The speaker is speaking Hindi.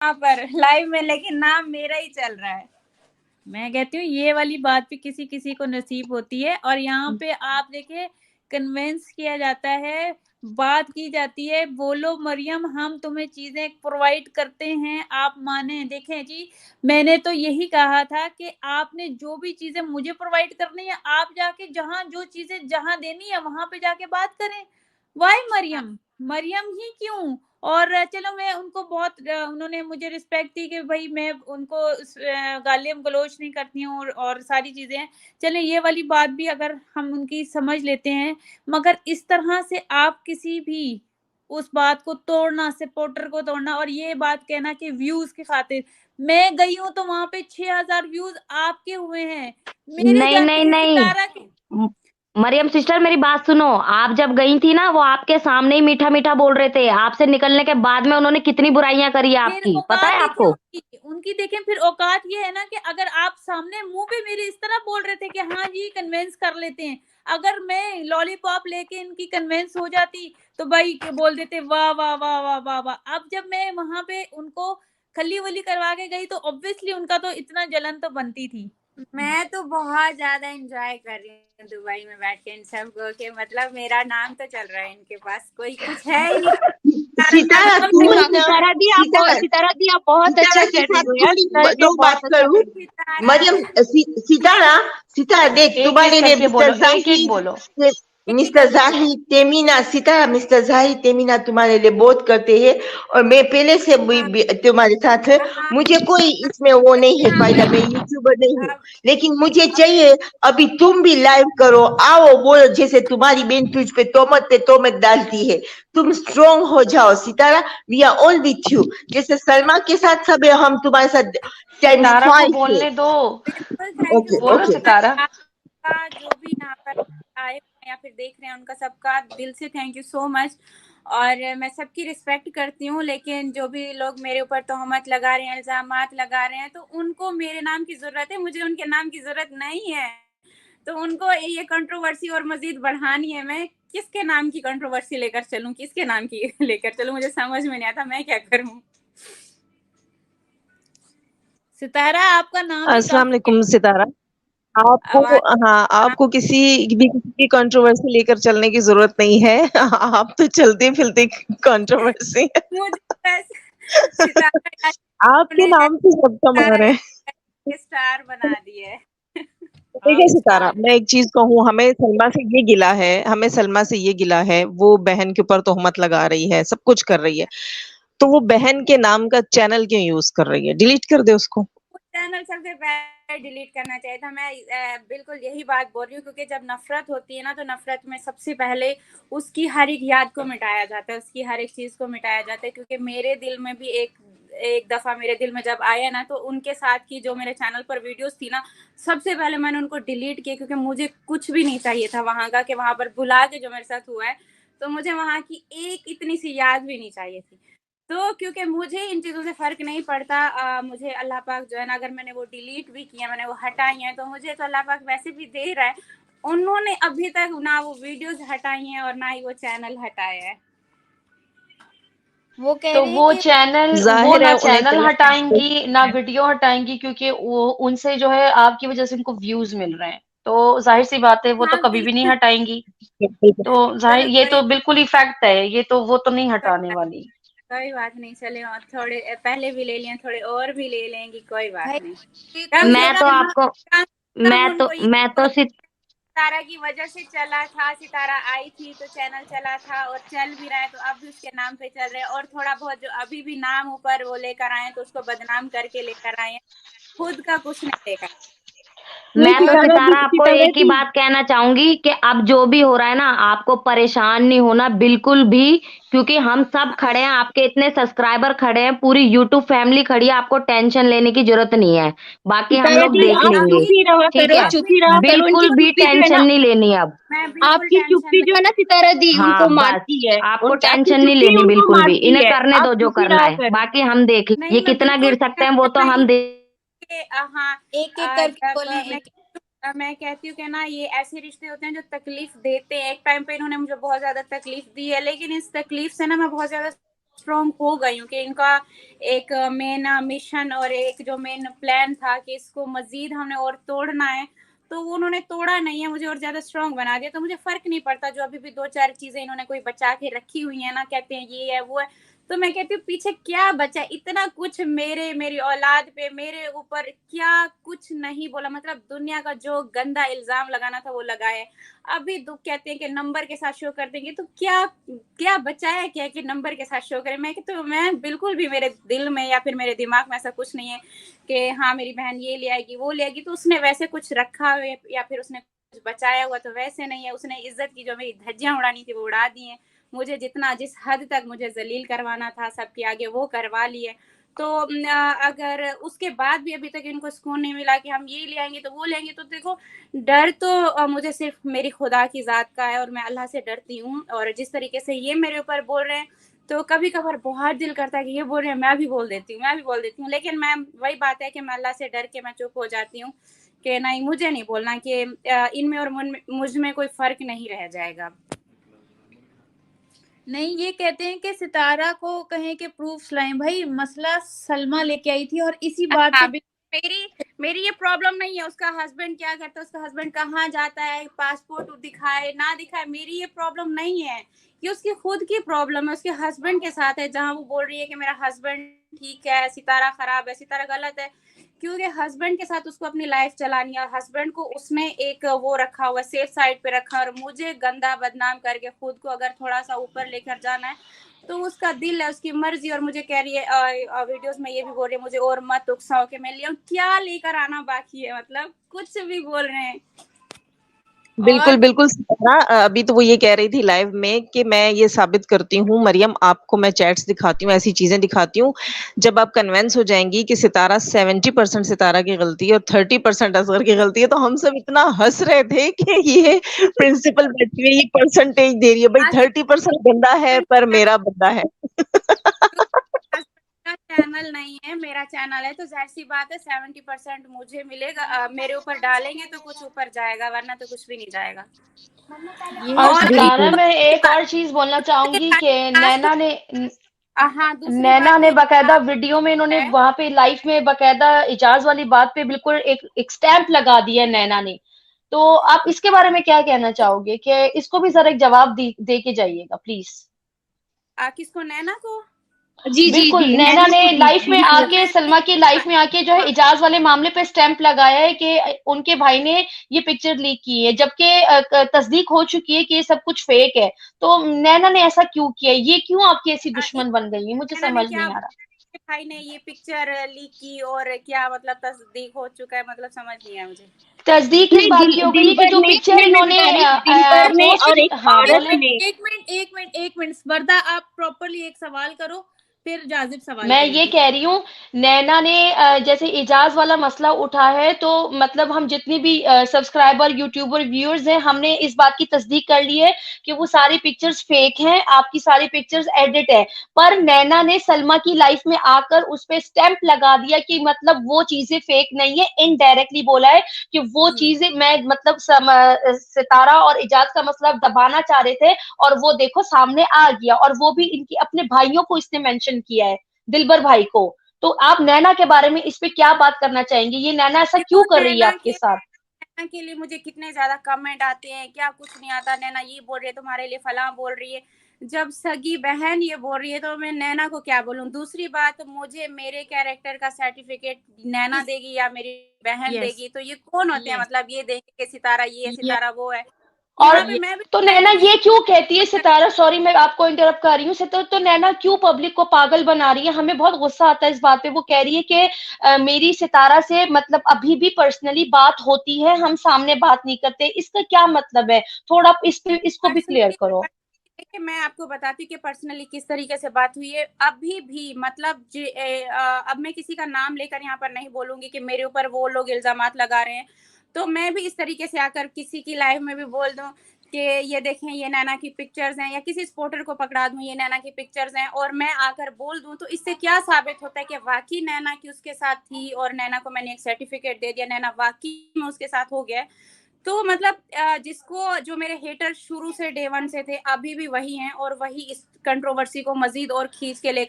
यहाँ पर लाइव में, लेकिन नाम मेरा ही चल रहा है। मैं कहती हूँ ये वाली बात भी किसी किसी को नसीब होती है। और यहाँ पे आप देखिए, कन्विंस किया जाता है, बात की जाती है, बोलो मरियम हम तुम्हें चीजें प्रोवाइड करते हैं, आप माने। देखें जी, मैंने तो यही कहा था कि आपने जो भी चीजें मुझे प्रोवाइड करनी है, आप जाके जहां जो चीजें जहां देनी है वहां पे जाके बात करें। वाई मरियम, मरियम ही क्यों? और चलो, मैं उनको बहुत उन्होंने मुझे रिस्पेक्ट दी कि भाई मैं उनको गालियां गलोच नहीं करती हूँ, और सारी चीजें। चले, ये वाली बात भी अगर हम उनकी समझ लेते हैं, मगर इस तरह से आप किसी भी उस बात को तोड़ना, सपोर्टर को तोड़ना, और ये बात कहना कि व्यूज की खातिर। मैं गई हूं तो वहां पे 6,000 व्यूज आपके हुए हैं, मेरे नहीं जाने नहीं से नहीं, सितारा के। मरियम सिस्टर मेरी बात सुनो। आप जब गई थी ना, वो आपके सामने ही मीठा मीठा बोल रहे थे। आपसे निकलने के बाद में उन्होंने कितनी बुराइयां करी है फिर आपकी, पता औकात है देखिए आपको? उनकी उनकी देखें, फिर औकात ये है ना कि अगर आप सामने मुंह पे मेरे इस तरह बोल रहे थे कि हाँ जी कन्विंस कर लेते हैं, अगर मैं लॉलीपॉप लेके इनकी कन्विंस हो जाती तो भाई के बोल देते वाह वाह वाह वाह वाह वाह। अब जब मैं वहां पे उनको खली वली करवा के गई तो ऑब्वियसली उनका तो इतना जलन तो बनती थी। मैं तो बहुत ज्यादा एंजॉय कर रही हूँ दुबई में बैठ के इन सबको, के मतलब मेरा नाम तो चल रहा है, इनके पास कोई कुछ है ही नहीं। सितारा तुम ही ना, सितारा सितारा दी आप बहुत सितारा अच्छा के कर रही साथ हो यार, थोड़ी सितारा दी दो आप बात बहुत अच्छा करूं। कर रही मरियम, सितारा, सितारा देख हो। एक एक तुम्हारे लिए करके मिस्टर बोलो, एक एक जाहिद, बोलो। मिस्टर जाहिद तेमीना, सितारा मिस्टर जाहिद तेमीना तुम्हारे लिए बहुत करते हैं, और मैं पहले से भी तुम्हारे साथ है। हाँ, मुझे कोई इसमें वो नहीं है यहाँ फायदा, पे मैं यूट्यूबर नहीं हूँ, अब लेकिन मुझे अब चाहिए अभी तुम भी लाइव करो, आओ बोलो, जैसे तुम्हारी बहन तुझ पे तोहमत पे तोहमत डालती है। तुम स्ट्रोंग हो जाओ Sitara, we are all with you, जैसे सलमा के साथ सब है, हम तुम्हारे साथ टाइम्स सितारा को 5 है। बोलने दो। बिल्कुल, थैंक यू ओके सो बोलो ओके। मच। सितारा। आपका जो भी यहाँ पर आए हैं या फिर देख रहे हैं, उनका सबका दिल से थैंक यू सो मच। और मैं सबकी रिस्पेक्ट करती हूँ, लेकिन जो भी लोग मेरे ऊपर तोहमत लगा रहे हैं, इल्जामात लगा रहे हैं, तो उनको मेरे नाम की जरूरत है, मुझे उनके नाम की जरूरत नहीं है। तो उनको ये कंट्रोवर्सी और मजीद बढ़ानी है। मैं किसके नाम की कंट्रोवर्सी लेकर चलूं, किसके नाम की लेकर चलूं, मुझे समझ में नहीं आता मैं क्या करूं। सितारा, आपका नाम ही अस्सलाम काफी है। वालेकुम सितारा। आपको, आवाज। हाँ, आपको किसी की कंट्रोवर्सी लेकर चलने की जरूरत नहीं है। आप तो चलते फिरते कंट्रोवर्सी है। मुझे वैसे सितारा आपके ने नाम से सब कमा रहे हैं। स्टार बना दिए है। ठीक है आप सितारा, स्टार। मैं एक चीज कहूँ, हमें सलमा से ये गिला है, वो बहन के ऊपर तोहमत लगा रही है, सब कुछ कर रही है, तो वो बहन के नाम का चैनल क्यों यूज कर रही है? डिलीट कर दे उसको। चैनल सबसे पहले डिलीट करना चाहिए था। मैं बिल्कुल यही बात बोल रही हूँ, क्योंकि जब नफरत होती है ना, तो नफरत में सबसे पहले उसकी हर एक याद को मिटाया जाता है, उसकी हर एक चीज को मिटाया जाता है। क्योंकि मेरे दिल में भी एक एक दफा मेरे दिल में जब आया ना, तो उनके साथ की जो मेरे चैनल पर वीडियोस थी ना, सबसे पहले मैंने उनको डिलीट किया, क्योंकि मुझे कुछ भी नहीं चाहिए था वहां का, कि वहां पर बुला के जो मेरे साथ हुआ है, तो मुझे वहां की एक इतनी सी याद भी नहीं चाहिए थी। तो क्योंकि मुझे इन चीज़ों से फ़र्क नहीं पड़ता, मुझे अल्लाह पाक जो है ना, अगर मैंने वो डिलीट भी किया, मैंने वो हटाई हैं, तो मुझे तो अल्लाह पाक वैसे भी दे रहा है। उन्होंने अभी तक ना वो वीडियोस हटाई हैं और ना ही वो चैनल हटाया है। वो कह तो रही है वो कि चैनल, वो जाहिर है ना उन्हें चैनल गलत। हटाएंगी ना वीडियो हटाएंगी, क्योंकि वो उनसे जो है आपकी वजह से उनको व्यूज मिल रहे हैं, तो जाहिर सी बात है वो तो हाँ, कभी भी नहीं बिल्कुल। हटाएंगी। तो जाहिर चलो, ये कोई तो बिल्कुल ही फैक्ट है, ये तो वो तो नहीं कोई हटाने बात वाली। कोई बात नहीं, चले, और थोड़े पहले भी ले लिए, थोड़े और भी ले लेंगी, कोई बात नहीं। कम से मैं तो कम आपको कम से कम मैं तो उनको ये मैं तो तो सिर्फ सितारा की वजह से चला था, सितारा आई थी तो चैनल चला था, और चल भी रहा है, तो अब भी उसके नाम पे चल रहे हैं। और थोड़ा बहुत जो अभी भी नाम ऊपर वो लेकर आए हैं, तो उसको बदनाम करके लेकर आए हैं, खुद का कुछ नहीं लेकर। नहीं मैं तो और सितारा आपको सितारा एक ही जी, बात कहना चाहूंगी कि अब जो भी हो रहा है ना, आपको परेशान नहीं होना बिल्कुल भी, क्योंकि हम सब खड़े हैं, आपके इतने सब्सक्राइबर खड़े हैं, पूरी यूट्यूब फैमिली खड़ी है, आपको टेंशन लेने की जरूरत नहीं है। बाकी हम सितारा लोग जी, देख आप लेंगे। चुप अभी ही रहा ठीक करो, है, चुप ही रहा करो। उनकी बिल्कुल भी चुप्पी जो है टेंशन ना, नहीं लेनी अब। मैं बिल्कुल आपकी टेंशन चुप्पी नहीं। जो है ना सितारा दी, हाँ उनको बस, मारती है। आपको उनकी आपकी टेंशन नहीं चुप्पी लेनी उनको बिल्कुल भी, मारती इन्हें है। करने आप दो जो चुप ही करना रहा है, कर। बाकी हम देख ये नहीं, मैं कितना गिर बिल्कुल सकते हैं वो तो टेंशन हम नहीं। देख। हाँ, एक एक करके बोले, मैं कहती हूँ कि ना, ये ऐसे रिश्ते होते हैं जो तकलीफ देते हैं। एक टाइम पे इन्होंने मुझे बहुत ज्यादा तकलीफ दी है, लेकिन इस तकलीफ से ना मैं बहुत ज्यादा स्ट्रॉन्ग हो गई हूँ कि इनका एक मेन मिशन और एक जो मेन प्लान था कि इसको मजीद हमने और तोड़ना है, तो वो उन्होंने तोड़ा नहीं है, मुझे और ज्यादा स्ट्रॉन्ग बना दिया। तो मुझे फर्क नहीं पड़ता जो अभी भी 2-4 चीजें इन्होंने कोई बचा के रखी हुई है ना, कहते हैं ये है वो है, तो मैं कहती हूँ पीछे क्या बचा, इतना कुछ मेरी औलाद पे, मेरे ऊपर क्या कुछ नहीं बोला, मतलब दुनिया का जो गंदा इल्जाम लगाना था वो लगाए। अभी दुख कहते हैं कि नंबर के साथ शो कर देंगे, तो क्या क्या बचा है क्या कि नंबर के साथ शो करें। मैं बिल्कुल भी मेरे दिल में या फिर मेरे दिमाग में ऐसा कुछ नहीं है कि हाँ मेरी बहन ये ले आएगी वो ले आएगी, तो उसने वैसे कुछ रखा हुआ या फिर उसने कुछ बचाया हुआ, तो वैसे नहीं है। उसने इज्जत की जो मेरी धज्जियां उड़ानी थी वो उड़ा दी है, मुझे जिस हद तक मुझे जलील करवाना था सबके आगे वो करवा लिए। तो अगर उसके बाद भी अभी तक इनको सुकून नहीं मिला कि हम ये ले आएंगे तो वो लेंगे, तो देखो डर तो मुझे सिर्फ मेरी खुदा की ज़ात का है और मैं अल्लाह से डरती हूँ। और जिस तरीके से ये मेरे ऊपर बोल रहे हैं, तो कभी कभार बहुत दिल करता है कि ये बोल रहे हैं मैं भी बोल देती हूँ, लेकिन मैं वही बात है कि मैं अल्लाह से डर के मैं चुप हो जाती हूँ कि नहीं, मुझे नहीं बोलना कि इनमें और मुझ में कोई फर्क नहीं रह जाएगा। नहीं, ये कहते हैं कि सितारा को कहें कि प्रूफ्स लाएं। भाई मसला सलमा लेके आई थी और इसी बात पे मेरी ये प्रॉब्लम नहीं है उसका हस्बैंड क्या करता है, उसका हस्बैंड कहाँ जाता है, पासपोर्ट दिखाए ना दिखाए, मेरी ये प्रॉब्लम नहीं है, ये उसकी खुद की प्रॉब्लम है, उसके हस्बैंड के साथ है। जहाँ वो बोल रही है कि मेरा हस्बैंड ठीक है, सितारा खराब है, सितारा गलत है, क्योंकि हस्बैंड के साथ उसको अपनी लाइफ चलानी है। हस्बैंड को उसने एक वो रखा हुआ, सेफ साइड पे रखा, और मुझे गंदा बदनाम करके खुद को अगर थोड़ा सा ऊपर लेकर जाना है तो उसका दिल है, उसकी मर्जी। और मुझे कह रही है वीडियोस में ये भी बोल रही है मुझे और मत उकसाओ कि मैं ले क्या लेकर आना बाकी है, मतलब कुछ भी बोल रहे हैं। बिल्कुल, और बिल्कुल सितारा अभी तो वो ये कह रही थी लाइव में कि मैं ये साबित करती हूँ मरियम, आपको मैं चैट्स दिखाती हूँ, ऐसी चीज़ें दिखाती हूँ, जब आप कन्विंस हो जाएँगी कि सितारा 70% सितारा की गलती है और 30% असगर की गलती है, तो हम सब इतना हँस रहे थे कि ये प्रिंसिपल बैठी है, ये परसेंटेज दे रही है, भाई 30% बंदा है पर मेरा बंदा है। का चैनल नहीं है, मेरा चैनल है, तो जाहिर सी बात है 70% मुझे मिलेगा। मेरे ऊपर डालेंगे तो कुछ ऊपर जाएगा, वरना तो कुछ भी नहीं जाएगा। और और सितारा मैं एक और चीज बोलना चाहूंगी कि नैना ने हाँ, दूसरी नैना बात ने ये बकायदा वीडियो में इन्होंने है वहां पे लाइफ में बकायदा इजाज वाली बात पे बिल्कुल एक स्टैंप लगा दिया है नैना ने। तो आप इसके बारे में क्या कहना चाहोगे कि इसको भी जरा एक जवाब दे के जाइएगा प्लीज। किसको, नैना को? जी जी बिल्कुल, जी, नैना नैना ने को लाइफ में हाँ, आके, सलमा की लाइफ में आके जो है हाँ, इजाज वाले मामले पे स्टैंप लगाया है कि उनके भाई ने ये पिक्चर लीक की है, जबकि तस्दीक हो चुकी है कि ये सब कुछ फेक है। तो नैना ने ऐसा क्यों किया, ये क्यों आपकी ऐसी दुश्मन बन गई है, मुझे नैना ने समझ क्या नहीं आ रहा। भाई ने ये पिक्चर लीक की और क्या मतलब तस्दीक हो चुका है, मतलब समझ नहीं आया मुझे। तस्दीक इस नहीं, बात की हो गई है कि दिलबर जो ने, पिक्चर मैं इन्होंने बता रही हूँ, दिलबर ने पोस्ट, और एक हाँ औरत बोले। ने। एक मिनट स्पर्धा, आप प्रॉपरली एक सवाल करो, फिर जाजिब सवाल मैं ये करेगी। कह रही हूँ, नैना ने जैसे इजाज वाला मसला उठा है, तो मतलब हम जितनी भी सब्सक्राइबर, यूट्यूबर, व्यूअर्स हैं, हमने इस बात की तस्दीक कर ली है कि वो सारी पिक्चर्स फेक हैं, आपकी सारी पिक्चर्स एडिट है। पर नैना ने सलमा की लाइफ में आकर उस पे स्टैंप लगा दिया कि मतलब वो चीजें फेक नहीं है, इनडायरेक्टली बोला है कि वो चीजें मैं मतलब सितारा और इजाज का मसला दबाना चाह रहे थे, और वो देखो सामने आ गया, और वो भी इनकी अपने भाइयों को इसने मेंशन किया है, दिलबर भाई को। तो आप नैना के बारे में इस पे क्या बात करना चाहेंगे, ये नैना ऐसा देखो क्यों कर रही है आपके साथ। नैना के लिए मुझे कितने ज्यादा कमेंट आते हैं, क्या कुछ नहीं आता, नैना ये बोल रही है तुम्हारे लिए, फलां बोल रही है। जब सगी बहन ये बोल रही है तो मैं नैना को क्या बोलूं। दूसरी बात, मुझे मेरे कैरेक्टर का सर्टिफिकेट नैना देगी या मेरी बहन देगी, तो ये कौन होते हैं, मतलब ये देंगे कि सितारा ये है, सितारा वो है। और यहाँ पे मैं भी तो नैना ये क्यों कहती है, सितारा सॉरी मैं आपको इंटरप्ट कर रही हूँ, तो नैना क्यों पब्लिक को पागल बना रही है, हमें बहुत गुस्सा आता है इस बात पे। वो कह रही है कि मेरी सितारा से मतलब अभी भी पर्सनली बात होती है, हम सामने बात नहीं करते, इसका क्या मतलब है, थोड़ा इस पे इसको भी क्लियर पर्सनली, करो। देखिए मैं आपको बताती हूँ कि पर्सनली किस तरीके से बात हुई है। अभी भी मतलब अब मैं किसी का नाम लेकर यहाँ पर नहीं बोलूंगी कि मेरे ऊपर वो लोग इल्जामात लगा रहे हैं, तो मैं भी इस तरीके से आकर किसी की लाइफ में भी बोल दूं कि ये देखें ये नैना की पिक्चर्स हैं, या किसी स्पोर्टर को पकड़ा दूं ये नैना की पिक्चर्स हैं, और मैं आकर बोल दूं, तो इससे क्या साबित होता है कि वाकई नैना की उसके साथ थी और नैना को मैंने एक सर्टिफिकेट दे दिया, नैना वाकई में उसके साथ हो गया है। तो मतलब जिसको जो मेरे हेटर शुरू से डे 1 से थे, अभी भी वही हैं और वही इस कंट्रोवर्सी को मजीद और खींच के लेकर